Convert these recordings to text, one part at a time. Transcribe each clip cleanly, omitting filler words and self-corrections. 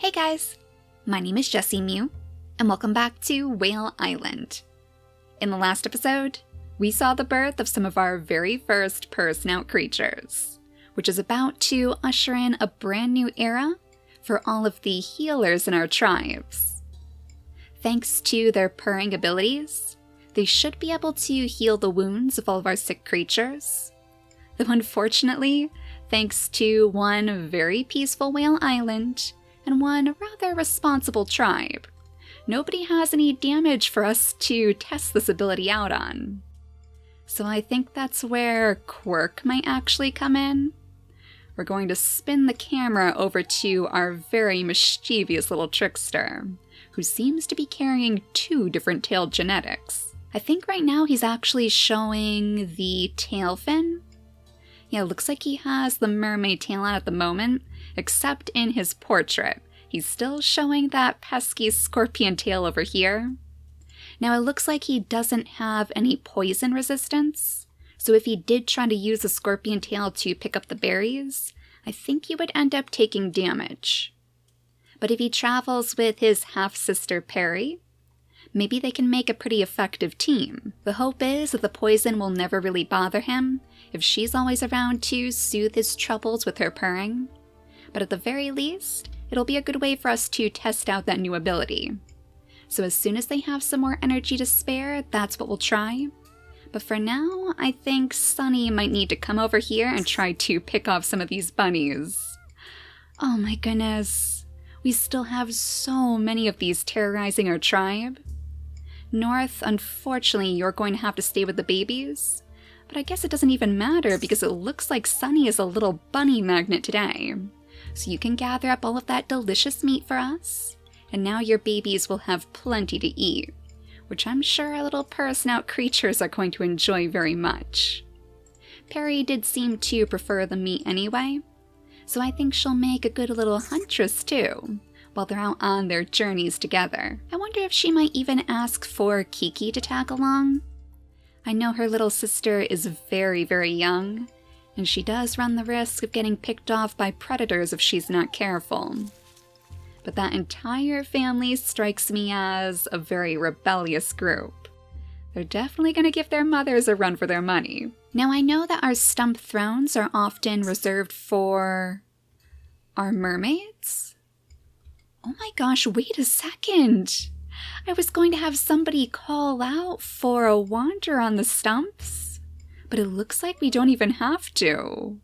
Hey guys, my name is JessiMew, and welcome back to Whale Island. In the last episode, we saw the birth of some of our very first purr-snout creatures, which is about to usher in a brand new era for all of the healers in our tribes. Thanks to their purring abilities, they should be able to heal the wounds of all of our sick creatures. Though unfortunately, thanks to one very peaceful whale island and one rather responsible tribe, nobody has any damage for us to test this ability out on. So I think that's where Quirk might actually come in. We're going to spin the camera over to our very mischievous little trickster, who seems to be carrying two different tailed genetics. I think right now he's actually showing the tail fin. Yeah, it looks like he has the mermaid tail on at the moment, except in his portrait. He's still showing that pesky scorpion tail over here. Now it looks like he doesn't have any poison resistance, so if he did try to use the scorpion tail to pick up the berries, I think he would end up taking damage. But if he travels with his half-sister Perry, maybe they can make a pretty effective team. The hope is that the poison will never really bother him if she's always around to soothe his troubles with her purring. But at the very least, it'll be a good way for us to test out that new ability. So as soon as they have some more energy to spare, that's what we'll try. But for now, I think Sunny might need to come over here and try to pick off some of these bunnies. Oh my goodness, we still have so many of these terrorizing our tribe. North, unfortunately, you're going to have to stay with the babies. But I guess it doesn't even matter because it looks like Sunny is a little bunny magnet today. So you can gather up all of that delicious meat for us, and now your babies will have plenty to eat, which I'm sure our little purr-snout creatures are going to enjoy very much. Perry did seem to prefer the meat anyway, so I think she'll make a good little huntress too, while they're out on their journeys together. I wonder if she might even ask for Kiki to tag along. I know her little sister is very, very young, and she does run the risk of getting picked off by predators if she's not careful. But that entire family strikes me as a very rebellious group. They're definitely going to give their mothers a run for their money. Now I know that our stump thrones are often reserved for our mermaids. Oh my gosh, wait a second! I was going to have somebody call out for a wander on the stumps, but it looks like we don't even have to.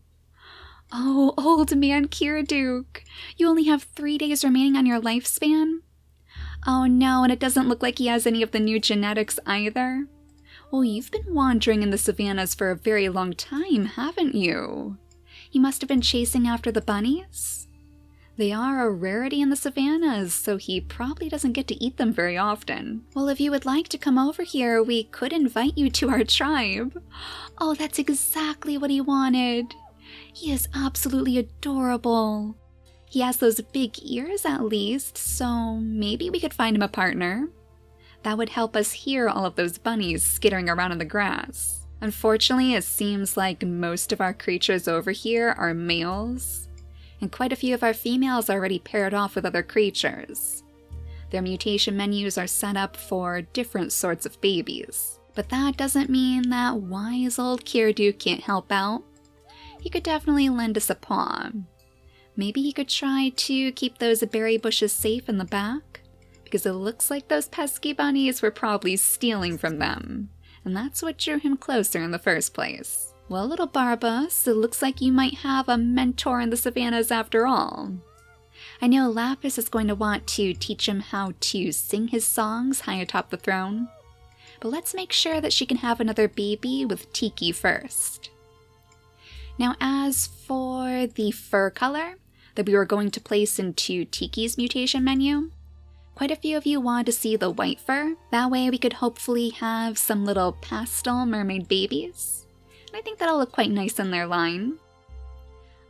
Oh, old man Kiraduk, you only have 3 days remaining on your lifespan? Oh no, and it doesn't look like he has any of the new genetics either. Well, you've been wandering in the savannas for a very long time, haven't you? You must have been chasing after the bunnies? They are a rarity in the savannas, so he probably doesn't get to eat them very often. Well, if you would like to come over here, we could invite you to our tribe. Oh, that's exactly what he wanted. He is absolutely adorable. He has those big ears at least, so maybe we could find him a partner. That would help us hear all of those bunnies skittering around in the grass. Unfortunately, it seems like most of our creatures over here are males, and quite a few of our females are already paired off with other creatures. Their mutation menus are set up for different sorts of babies. But that doesn't mean that wise old Kiraduk can't help out. He could definitely lend us a paw. Maybe he could try to keep those berry bushes safe in the back, because it looks like those pesky bunnies were probably stealing from them, and that's what drew him closer in the first place. Well, little Barbas, it looks like you might have a mentor in the savannas after all. I know Lapis is going to want to teach him how to sing his songs high atop the throne, but let's make sure that she can have another baby with Tiki first. Now, as for the fur color that we were going to place into Tiki's mutation menu, quite a few of you wanted to see the white fur. That way we could hopefully have some little pastel mermaid babies. And I think that'll look quite nice in their line.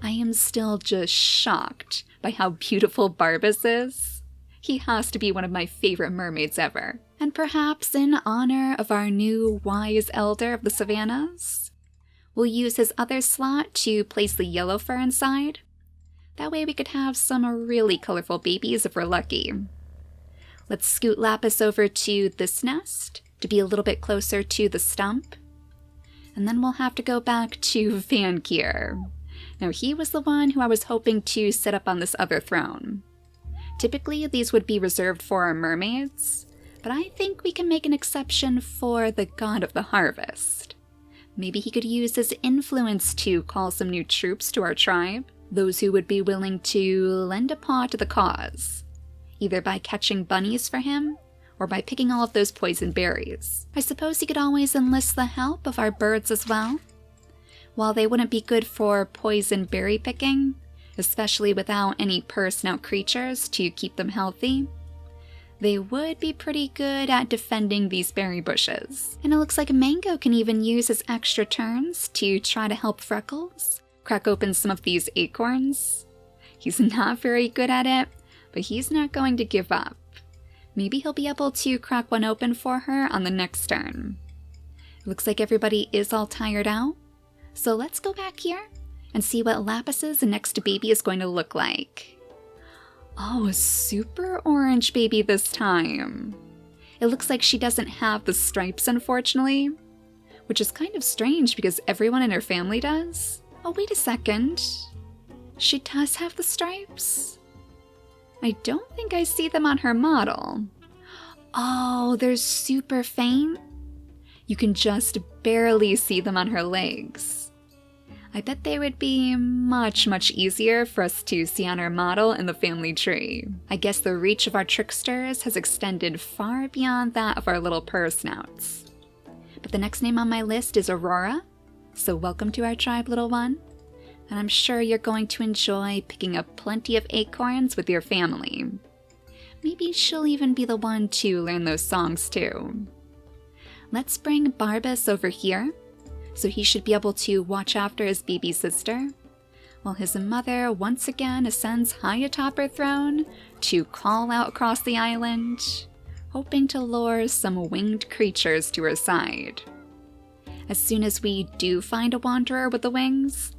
I am still just shocked by how beautiful Barbas is. He has to be one of my favorite mermaids ever. And perhaps in honor of our new wise elder of the savannas, we'll use his other slot to place the yellow fur inside. That way we could have some really colorful babies if we're lucky. Let's scoot Lapis over to this nest to be a little bit closer to the stump. And then we'll have to go back to Vankir. Now he was the one who I was hoping to sit up on this other throne. Typically these would be reserved for our mermaids, but I think we can make an exception for the god of the harvest. Maybe he could use his influence to call some new troops to our tribe, those who would be willing to lend a paw to the cause, either by catching bunnies for him or by picking all of those poison berries. I suppose he could always enlist the help of our birds as well. While they wouldn't be good for poison berry picking, especially without any purr-snout creatures to keep them healthy, they would be pretty good at defending these berry bushes. And it looks like Mango can even use his extra turns to try to help Freckles crack open some of these acorns. He's not very good at it, but he's not going to give up. Maybe he'll be able to crack one open for her on the next turn. It looks like everybody is all tired out, so let's go back here and see what Lapis's next baby is going to look like. Oh, a super orange baby this time. It looks like she doesn't have the stripes, unfortunately, which is kind of strange because everyone in her family does. Oh, wait a second. She does have the stripes? I don't think I see them on her model. Oh, they're super faint. You can just barely see them on her legs. I bet they would be much easier for us to see on our model in the family tree. I guess the reach of our tricksters has extended far beyond that of our little purr snouts. But the next name on my list is Aurora, so welcome to our tribe, little one. And I'm sure you're going to enjoy picking up plenty of acorns with your family. Maybe she'll even be the one to learn those songs too. Let's bring Barbas over here, so he should be able to watch after his baby sister, while his mother once again ascends high atop her throne to call out across the island, hoping to lure some winged creatures to her side. As soon as we do find a wanderer with the wings,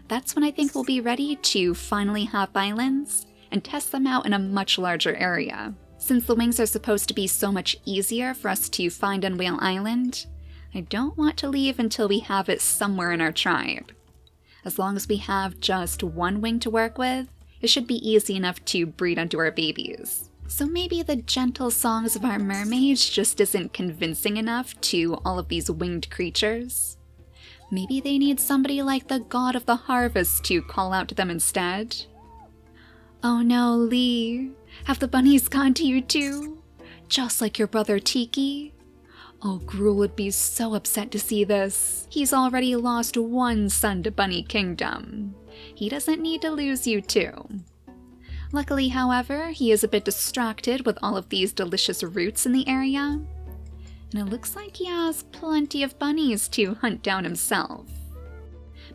that's when I think we'll be ready to finally hop islands and test them out in a much larger area. Since the wings are supposed to be so much easier for us to find on Whale Island, I don't want to leave until we have it somewhere in our tribe. As long as we have just one wing to work with, it should be easy enough to breed onto our babies. So maybe the gentle songs of our mermaids just isn't convincing enough to all of these winged creatures. Maybe they need somebody like the god of the harvest to call out to them instead. Oh no, Lee. Have the bunnies gone to you too? Just like your brother Tiki? Oh, Gruel would be so upset to see this. He's already lost one son to Bunny Kingdom. He doesn't need to lose you too. Luckily, however, he is a bit distracted with all of these delicious roots in the area. And it looks like he has plenty of bunnies to hunt down himself.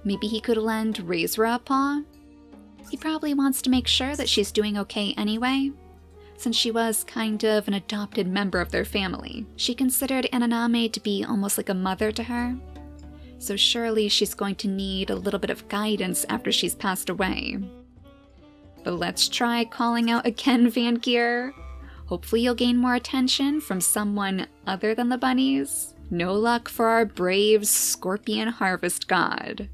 Maybe he could lend Razra a paw? He probably wants to make sure that she's doing okay anyway, since she was kind of an adopted member of their family. She considered Ananame to be almost like a mother to her, so surely she's going to need a little bit of guidance after she's passed away. But let's try calling out again, Vankir. Hopefully you'll gain more attention from someone other than the bunnies. No luck for our brave scorpion harvest god.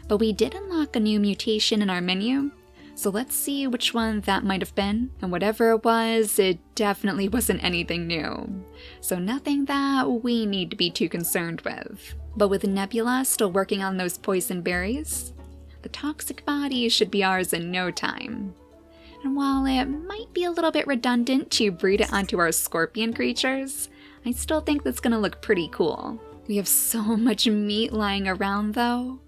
But we did unlock a new mutation in our menu, so let's see which one that might have been. And whatever it was, it definitely wasn't anything new. So nothing that we need to be too concerned with. But with Nebula still working on those poison berries, the toxic body should be ours in no time. And while it might be a little bit redundant to breed it onto our scorpion creatures, I still think that's gonna look pretty cool. We have so much meat lying around though.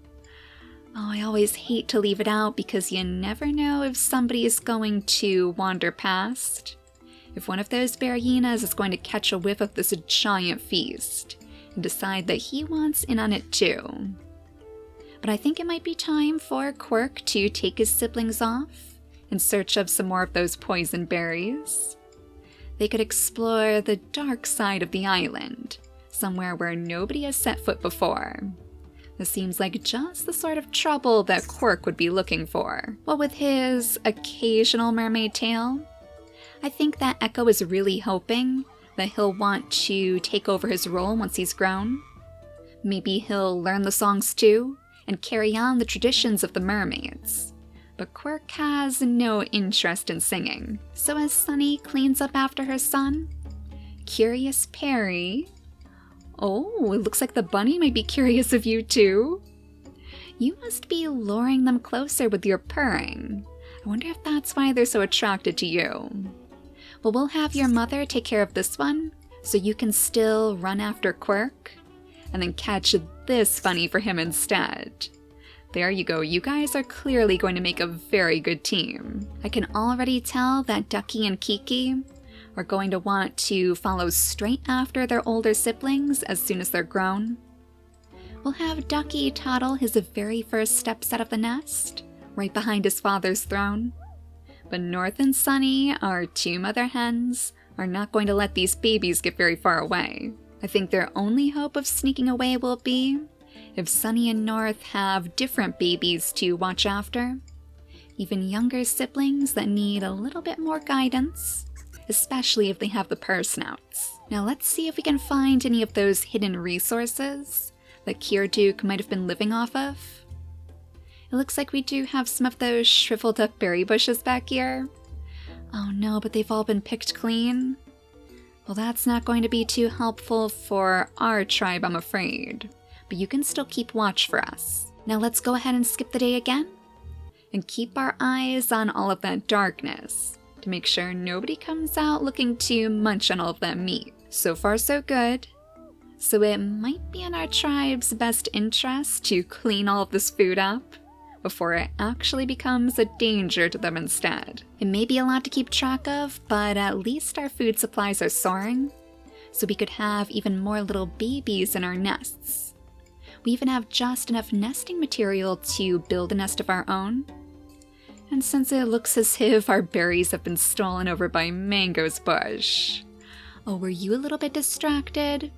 Oh, I always hate to leave it out because you never know if somebody is going to wander past. If one of those bear hyenas is going to catch a whiff of this giant feast and decide that he wants in on it too. But I think it might be time for Quirk to take his siblings off in search of some more of those poison berries. They could explore the dark side of the island, somewhere where nobody has set foot before. This seems like just the sort of trouble that Quirk would be looking for. What with his occasional mermaid tail, I think that Echo is really hoping that he'll want to take over his role once he's grown. Maybe he'll learn the songs too, and carry on the traditions of the mermaids. But Quirk has no interest in singing. So as Sunny cleans up after her son, Curious Perry... Oh, it looks like the bunny might be curious of you too. You must be luring them closer with your purring. I wonder if that's why they're so attracted to you. Well, we'll have your mother take care of this one, so you can still run after Quirk, and then catch this bunny for him instead. There you go, you guys are clearly going to make a very good team. I can already tell that Ducky and Kiki are going to want to follow straight after their older siblings as soon as they're grown. We'll have Ducky toddle his very first steps out of the nest, right behind his father's throne. But North and Sunny, our two mother hens, are not going to let these babies get very far away. I think their only hope of sneaking away will be if Sunny and North have different babies to watch after, even younger siblings that need a little bit more guidance, especially if they have the purr snouts. Now let's see if we can find any of those hidden resources that Kirduk might have been living off of. It looks like we do have some of those shriveled up berry bushes back here. Oh no, but they've all been picked clean. Well, that's not going to be too helpful for our tribe, I'm afraid. But you can still keep watch for us. Now let's go ahead and skip the day again, and keep our eyes on all of that darkness, to make sure nobody comes out looking to munch on all of that meat. So far so good. So it might be in our tribe's best interest to clean all of this food up before it actually becomes a danger to them instead. It may be a lot to keep track of, but at least our food supplies are soaring, so we could have even more little babies in our nests. We even have just enough nesting material to build a nest of our own. And since it looks as if our berries have been stolen over by Mango's bush. Oh, were you a little bit distracted?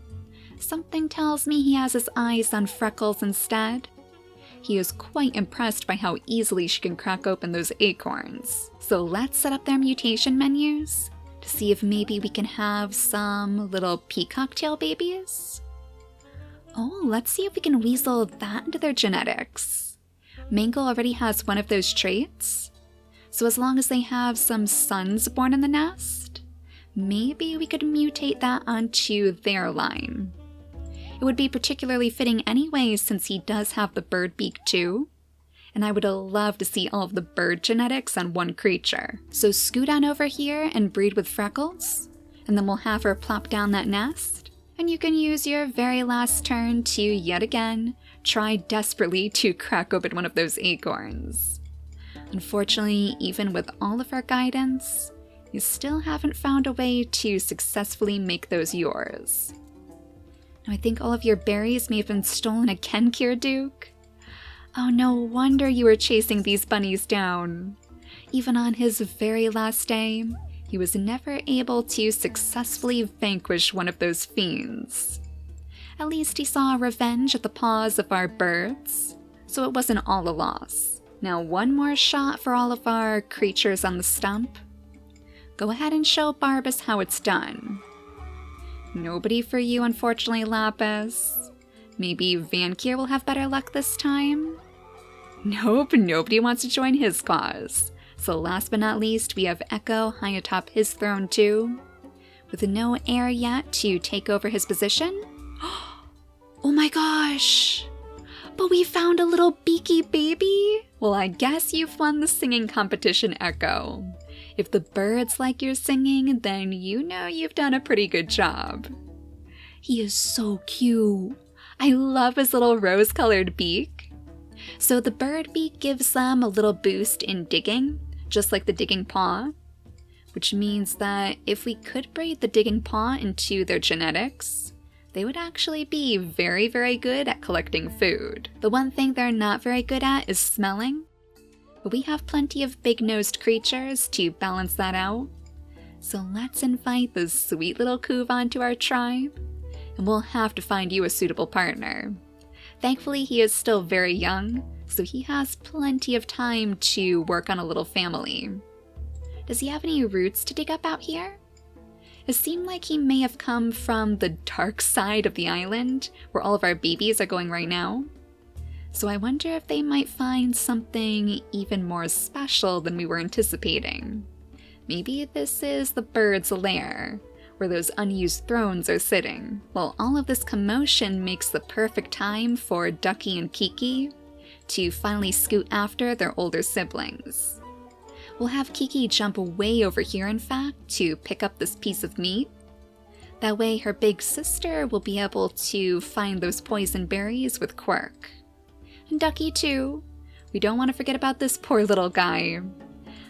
Something tells me he has his eyes on Freckles instead. He is quite impressed by how easily she can crack open those acorns. So let's set up their mutation menus to see if maybe we can have some little peacock tail babies. Oh, let's see if we can weasel that into their genetics. Mango already has one of those traits, so as long as they have some sons born in the nest, maybe we could mutate that onto their line. It would be particularly fitting anyway since he does have the bird beak too, and I would love to see all of the bird genetics on one creature. So scoot on over here and breed with Freckles, and then we'll have her plop down that nest, and you can use your very last turn to yet again try desperately to crack open one of those acorns. Unfortunately, even with all of our guidance, you still haven't found a way to successfully make those yours. Now I think all of your berries may have been stolen again, Kirduk. Oh, no wonder you were chasing these bunnies down. Even on his very last day, he was never able to successfully vanquish one of those fiends. At least he saw revenge at the paws of our birds, so it wasn't all a loss. Now one more shot for all of our creatures on the stump. Go ahead and show Barbas how it's done. Nobody for you, unfortunately, Lapis. Maybe Vankir will have better luck this time? Nope, nobody wants to join his cause. So last but not least, we have Echo high atop his throne too, with no heir yet to take over his position. Oh my gosh! But we found a little beaky baby? Well, I guess you've won the singing competition, Echo. If the birds like your singing, then you know you've done a pretty good job. He is so cute. I love his little rose-colored beak. So the bird beak gives them a little boost in digging, just like the digging paw, which means that if we could breed the digging paw into their genetics, they would actually be very, very good at collecting food. The one thing they're not very good at is smelling, but we have plenty of big-nosed creatures to balance that out. So let's invite this sweet little Kuvan to our tribe, and we'll have to find you a suitable partner. Thankfully, he is still very young, so he has plenty of time to work on a little family. Does he have any roots to dig up out here? It seemed like he may have come from the dark side of the island, where all of our babies are going right now. So I wonder if they might find something even more special than we were anticipating. Maybe this is the bird's lair, where those unused thrones are sitting. Well, all of this commotion makes the perfect time for Ducky and Kiki to finally scoot after their older siblings. We'll have Kiki jump way over here, in fact, to pick up this piece of meat. That way her big sister will be able to find those poison berries with Quirk. And Ducky too. We don't want to forget about this poor little guy.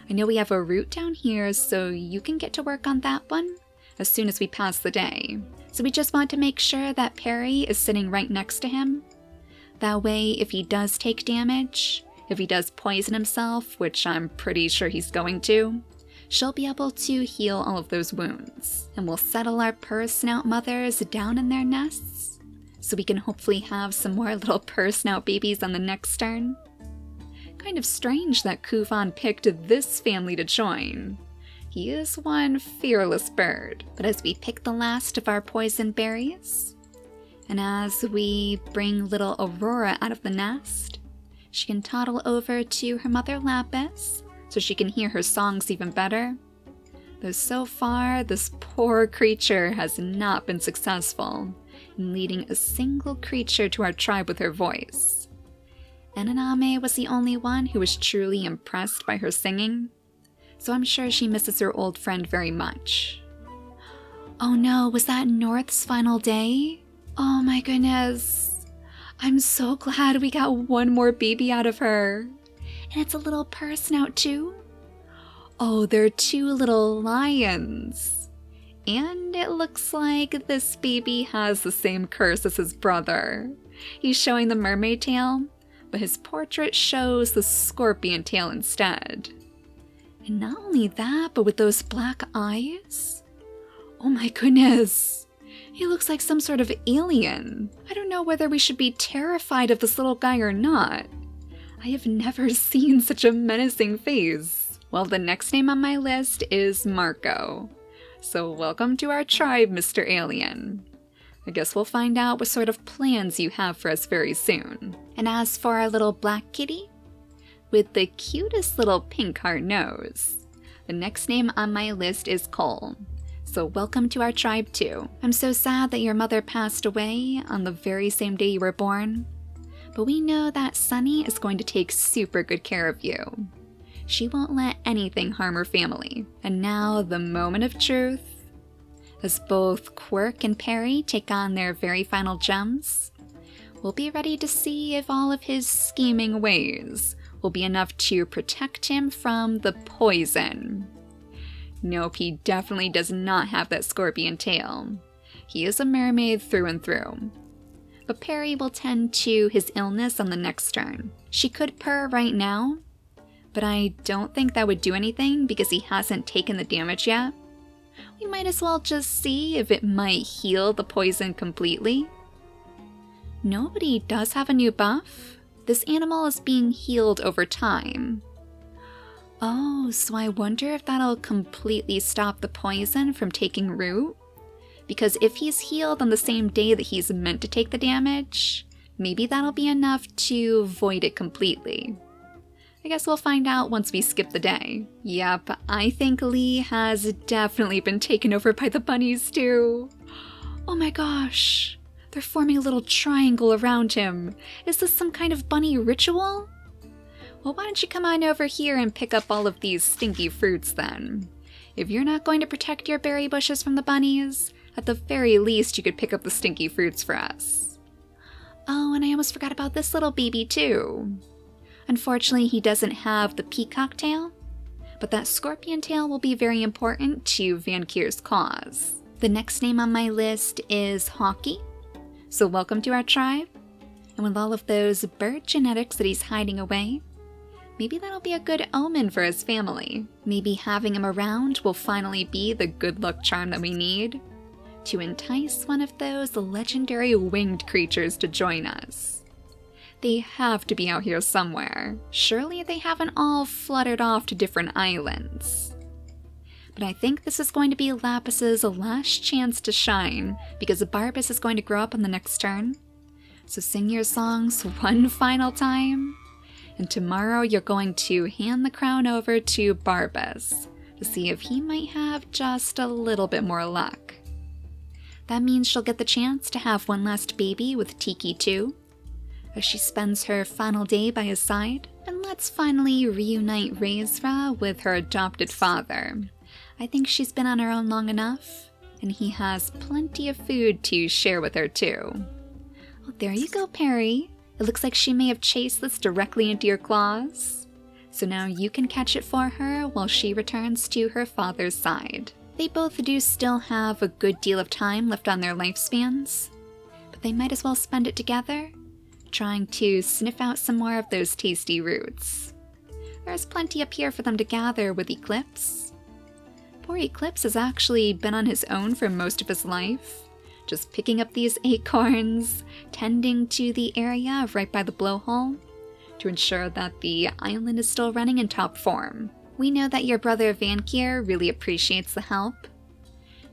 I know we have a root down here, so you can get to work on that one as soon as we pass the day. So we just want to make sure that Perry is sitting right next to him. That way, if he does take damage, if he does poison himself, which I'm pretty sure he's going to, she'll be able to heal all of those wounds. And we'll settle our purr snout mothers down in their nests, so we can hopefully have some more little purr snout babies on the next turn. Kind of strange that Kufan picked this family to join. He is one fearless bird. But as we pick the last of our poison berries, and as we bring little Aurora out of the nest, she can toddle over to her mother Lapis so she can hear her songs even better. Though so far, this poor creature has not been successful in leading a single creature to our tribe with her voice. Enaname was the only one who was truly impressed by her singing, so I'm sure she misses her old friend very much. Oh no, was that North's final day? Oh my goodness. I'm so glad we got one more baby out of her. And it's a little purr snout too. Oh, they're two little lions. And it looks like this baby has the same curse as his brother. He's showing the mermaid tail, but his portrait shows the scorpion tail instead. And not only that, but with those black eyes? Oh my goodness. He looks like some sort of alien. I don't know whether we should be terrified of this little guy or not. I have never seen such a menacing face. Well, the next name on my list is Marco. So welcome to our tribe, Mr. Alien. I guess we'll find out what sort of plans you have for us very soon. And as for our little black kitty, with the cutest little pink heart nose, the next name on my list is Cole. So welcome to our tribe too. I'm so sad that your mother passed away on the very same day you were born, but we know that Sunny is going to take super good care of you. She won't let anything harm her family. And now the moment of truth. As both Quirk and Perry take on their very final gems, we'll be ready to see if all of his scheming ways will be enough to protect him from the poison. Nope, he definitely does not have that scorpion tail. He is a mermaid through and through. But Perry will tend to his illness on the next turn. She could purr right now, but I don't think that would do anything because he hasn't taken the damage yet. We might as well just see if it might heal the poison completely. Nobody does have a new buff. This animal is being healed over time. Oh, so I wonder if that'll completely stop the poison from taking root? Because if he's healed on the same day that he's meant to take the damage, maybe that'll be enough to void it completely. I guess we'll find out once we skip the day. Yep, I think Lee has definitely been taken over by the bunnies too. Oh my gosh, they're forming a little triangle around him. Is this some kind of bunny ritual? Well, why don't you come on over here and pick up all of these stinky fruits then? If you're not going to protect your berry bushes from the bunnies, at the very least you could pick up the stinky fruits for us. Oh, and I almost forgot about this little baby too. Unfortunately, he doesn't have the peacock tail, but that scorpion tail will be very important to Van Kier's cause. The next name on my list is Hawky, so welcome to our tribe. And with all of those bird genetics that he's hiding away, maybe that'll be a good omen for his family. Maybe having him around will finally be the good luck charm that we need to entice one of those legendary winged creatures to join us. They have to be out here somewhere. Surely they haven't all fluttered off to different islands. But I think this is going to be Lapis's last chance to shine, because Barbas is going to grow up on the next turn. So sing your songs one final time, and tomorrow you're going to hand the crown over to Barbas to see if he might have just a little bit more luck. That means she'll get the chance to have one last baby with Tiki too, as she spends her final day by his side, and let's finally reunite Razra with her adopted father. I think she's been on her own long enough, and he has plenty of food to share with her too. Oh, there you go, Perry. It looks like she may have chased this directly into your claws. So now you can catch it for her while she returns to her father's side. They both do still have a good deal of time left on their lifespans, but they might as well spend it together, trying to sniff out some more of those tasty roots. There's plenty up here for them to gather with Eclipse. Poor Eclipse has actually been on his own for most of his life, just picking up these acorns, tending to the area right by the blowhole, to ensure that the island is still running in top form. We know that your brother Vankier really appreciates the help,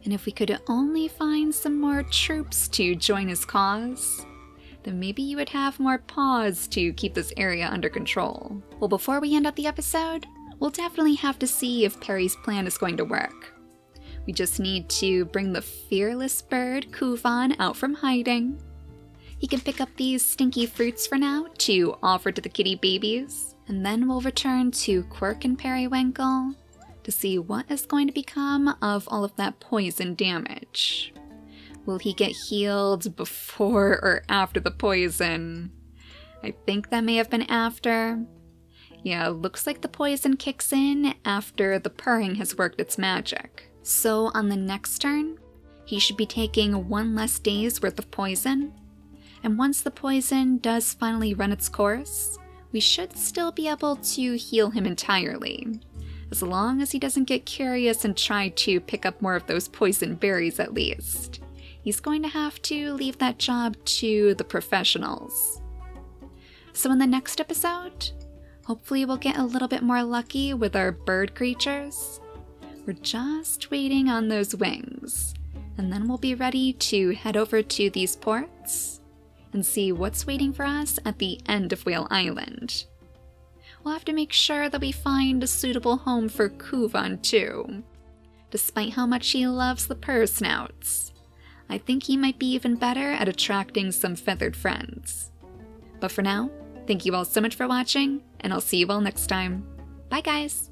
and if we could only find some more troops to join his cause, then maybe you would have more paws to keep this area under control. Well, before we end up the episode, we'll definitely have to see if Perry's plan is going to work. We just need to bring the fearless bird Kuvan out from hiding. He can pick up these stinky fruits for now to offer to the kitty babies, and then we'll return to Quirk and Periwinkle to see what is going to become of all of that poison damage. Will he get healed before or after the poison? I think that may have been after. Yeah, looks like the poison kicks in after the purring has worked its magic. So on the next turn, he should be taking one less day's worth of poison. And once the poison does finally run its course, we should still be able to heal him entirely, as long as he doesn't get curious and try to pick up more of those poison berries at least. He's going to have to leave that job to the professionals. So in the next episode, hopefully we'll get a little bit more lucky with our bird creatures. We're just waiting on those wings, and then we'll be ready to head over to these ports and see what's waiting for us at the end of Whale Island. We'll have to make sure that we find a suitable home for Kuvan too. Despite how much he loves the purr snouts, I think he might be even better at attracting some feathered friends. But for now, thank you all so much for watching, and I'll see you all next time. Bye guys!